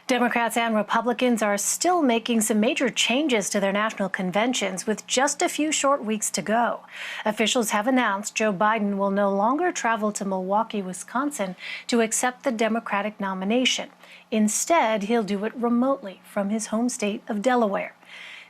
Democrats and Republicans are still making some major changes to their national conventions with just a few short weeks to go. Officials have announced Joe Biden will no longer travel to Milwaukee, Wisconsin to accept the Democratic nomination. Instead, he'll do it remotely from his home state of Delaware.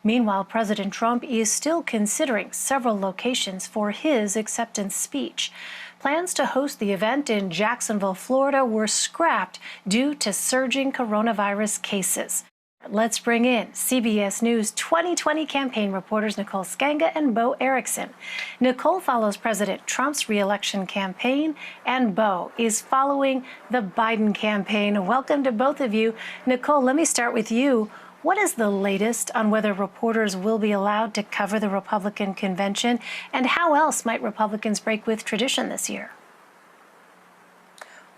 Meanwhile, President Trump is still considering several locations for his acceptance speech. Plans to host the event in Jacksonville, Florida were scrapped due to surging coronavirus cases. Let's bring in CBS News 2020 campaign reporters Nicole Sganga and Bo Erickson. Nicole follows President Trump's re-election campaign, and Bo is following the Biden campaign. Welcome to both of you. Nicole, let me start with you. What is the latest on whether reporters will be allowed to cover the Republican convention, and how else might Republicans break with tradition this year?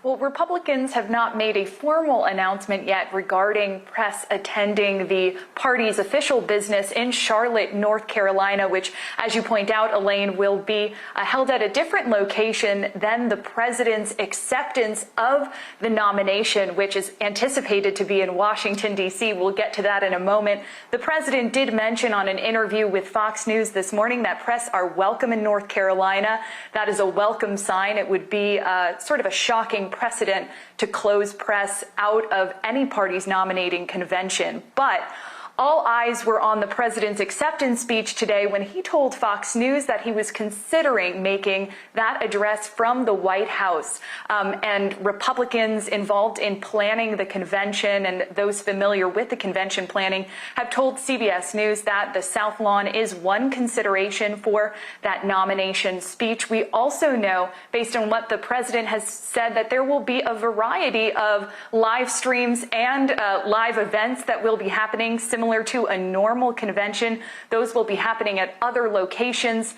Well, Republicans have not made a formal announcement yet regarding press attending the party's official business in Charlotte, North Carolina, which, as you point out, Elaine, will be held at a different location than the president's acceptance of the nomination, which is anticipated to be in Washington, D.C. We'll get to that in a moment. The president did mention on an interview with Fox News this morning that press are welcome in North Carolina. That is a welcome sign. It would be sort of a shocking precedent to close press out of any party's nominating convention. But all eyes were on the president's acceptance speech today when he told Fox News that he was considering making that address from the White House. And Republicans involved in planning the convention and those familiar with the convention planning have told CBS News that the South Lawn is one consideration for that nomination speech. We also know, based on what the president has said, that there will be a variety of live streams and live events that will be happening similar to a normal convention. Those will be happening at other locations,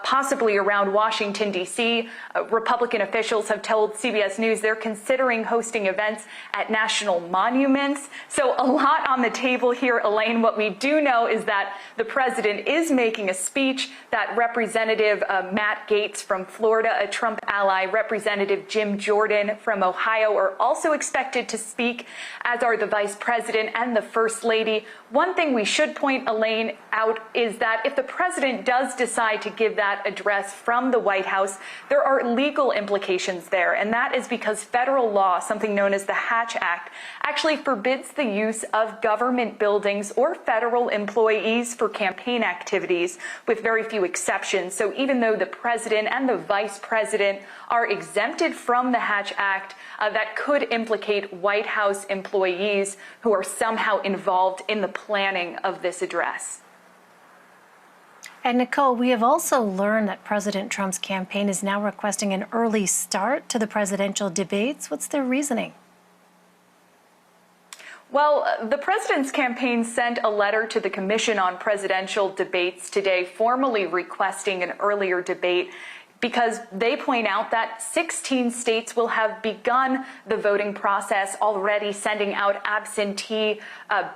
possibly around Washington, D.C. Republican officials have told CBS News they're considering hosting events at national monuments. So a lot on the table here, Elaine. What we do know is that the president is making a speech, that Representative Matt Gaetz from Florida, a Trump ally, Representative Jim Jordan from Ohio are also expected to speak, as are the vice president and the first lady. One thing we should point, Elaine, out is that if the president does decide to give that address from the White House, there are legal implications there. And that is because federal law, something known as the Hatch Act, actually forbids the use of government buildings or federal employees for campaign activities, with very few exceptions. So even though the president and the vice president are exempted from the Hatch Act, that could implicate White House employees who are somehow involved in the planning of this address. And Nicole, we have also learned that President Trump's campaign is now requesting an early start to the presidential debates. What's their reasoning? Well, the president's campaign sent a letter to the Commission on Presidential Debates today, formally requesting an earlier debate, because they point out that 16 states will have begun the voting process, already sending out absentee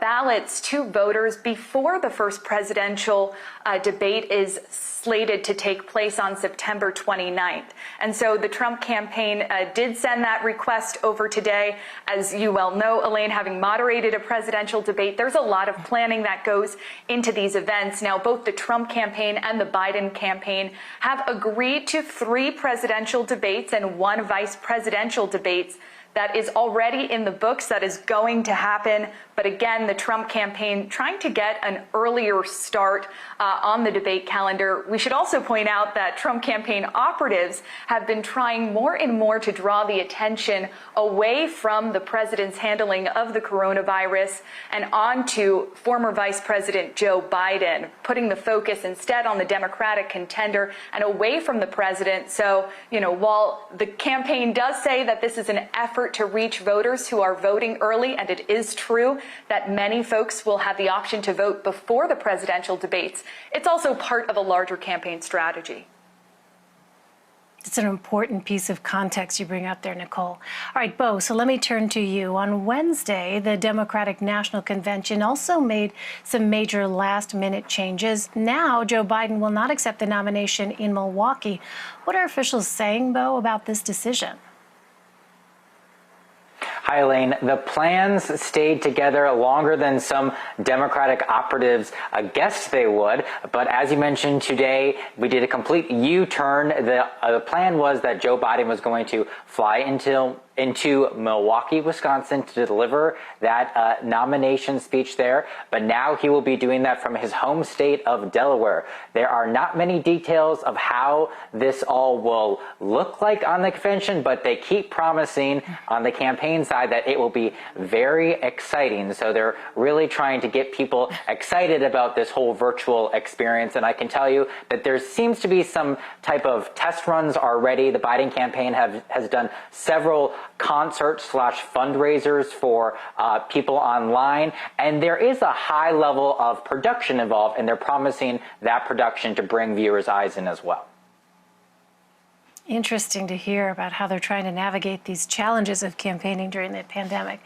ballots to voters before the first presidential debate is slated to take place on September 29th. And so the Trump campaign did send that request over today. As you well know, Elaine, having moderated a presidential debate, there's a lot of planning that goes into these events. Now, both the Trump campaign and the Biden campaign have agreed to 3 presidential debates and 1 vice presidential debates. That is already in the books, that is going to happen. But again, the Trump campaign trying to get an earlier start on the debate calendar. We should also point out that Trump campaign operatives have been trying more and more to draw the attention away from the president's handling of the coronavirus and onto former Vice President Joe Biden, putting the focus instead on the Democratic contender and away from the president. So, while the campaign does say that this is an effort to reach voters who are voting early, and it is true that many folks will have the option to vote before the presidential debates, it's also part of a larger campaign strategy. It's an important piece of context you bring up there, Nicole. All right, Bo, so let me turn to you. On Wednesday, the Democratic National Convention also made some major last-minute changes. Now, Joe Biden will not accept the nomination in Milwaukee. What are officials saying, Bo, about this decision? Hi, Elaine. The plans stayed together longer than some Democratic operatives guessed they would. But as you mentioned today, we did a complete U-turn. The plan was that Joe Biden was going to fly into Milwaukee, Wisconsin to deliver that nomination speech there. But now he will be doing that from his home state of Delaware. There are not many details of how this all will look like on the convention, but they keep promising on the campaign side that it will be very exciting. So they're really trying to get people excited about this whole virtual experience. And I can tell you that there seems to be some type of test runs already. The Biden campaign has done several concert/fundraisers for people online, and there is a high level of production involved, and they're promising that production to bring viewers' eyes in as well. Interesting to hear about how they're trying to navigate these challenges of campaigning during the pandemic.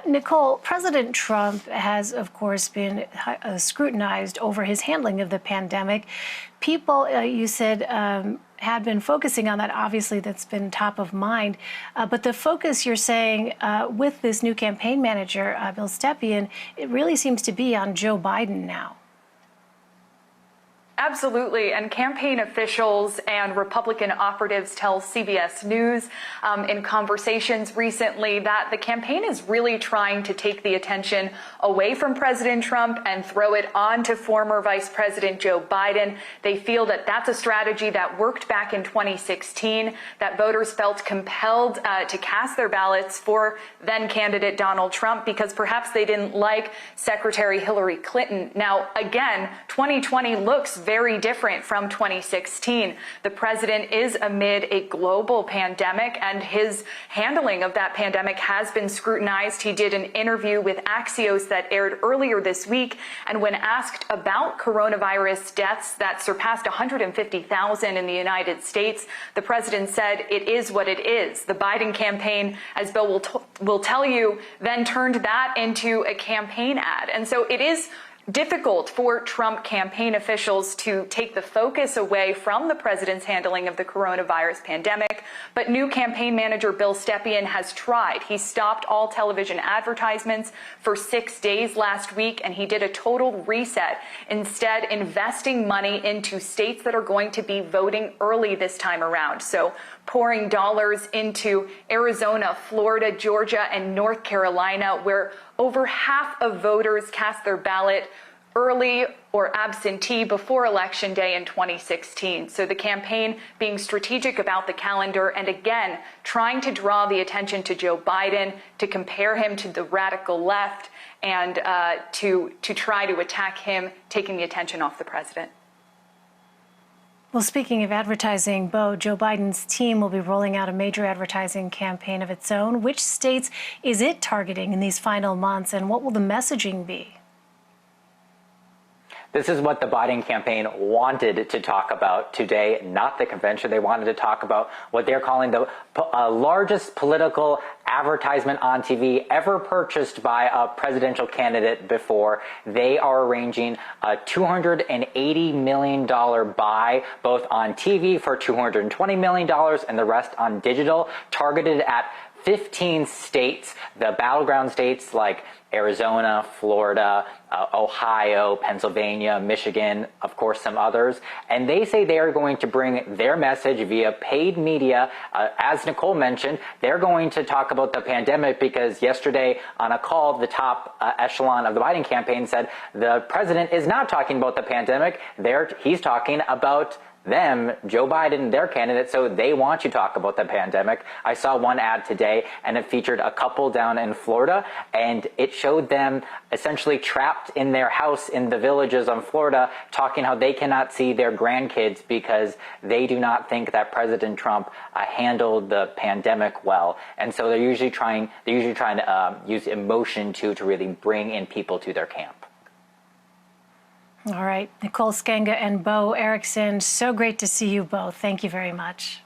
Nicole, President Trump has, of course, been scrutinized over his handling of the pandemic. People, you said, had been focusing on that. Obviously, that's been top of mind. But the focus, you're saying, with this new campaign manager, Bill Stepien, it really seems to be on Joe Biden now. Absolutely, and campaign officials and Republican operatives tell CBS News in conversations recently that the campaign is really trying to take the attention away from President Trump and throw it on to former Vice President Joe Biden. They feel that that's a strategy that worked back in 2016, that voters felt compelled to cast their ballots for then candidate Donald Trump because perhaps they didn't like Secretary Hillary Clinton. Now, again, 2020 looks very different from 2016. The president is amid a global pandemic, and his handling of that pandemic has been scrutinized. He did an interview with Axios that aired earlier this week, and when asked about coronavirus deaths that surpassed 150,000 in the United States, the president said, "It is what it is." The Biden campaign, as Bill will tell you, then turned that into a campaign ad. And so it is difficult for Trump campaign officials to take the focus away from the president's handling of the coronavirus pandemic. But new campaign manager Bill Stepien has tried. He stopped all television advertisements for 6 days last week, and he did a total reset, instead investing money into states that are going to be voting early this time around. So pouring dollars into Arizona, Florida, Georgia, and North Carolina, where over half of voters cast their ballot early or absentee before Election Day in 2016. So the campaign being strategic about the calendar and, again, trying to draw the attention to Joe Biden, to compare him to the radical left, and to try to attack him, taking the attention off the president. Well, speaking of advertising, Bo, Joe Biden's team will be rolling out a major advertising campaign of its own. Which states is it targeting in these final months, and what will the messaging be? This is what the Biden campaign wanted to talk about today, not the convention. They wanted to talk about what they're calling the largest political advertisement on TV ever purchased by a presidential candidate before. They are arranging a $280 million buy, both on TV for $220 million and the rest on digital, targeted at 15 states, the battleground states like Arizona, Florida, Ohio, Pennsylvania, Michigan, of course, some others. And they say they are going to bring their message via paid media. As Nicole mentioned, they're going to talk about the pandemic because yesterday on a call, the top echelon of the Biden campaign said the president is not talking about the pandemic. He's talking about them, Joe Biden, their candidate, so they want you to talk about the pandemic. I saw one ad today, and it featured a couple down in Florida, and it showed them essentially trapped in their house in the villages of Florida, talking how they cannot see their grandkids because they do not think that President Trump handled the pandemic well. And so they're usually trying to use emotion to really bring in people to their camp. All right, Nicole Sganga and Bo Erickson, so great to see you both. Thank you very much.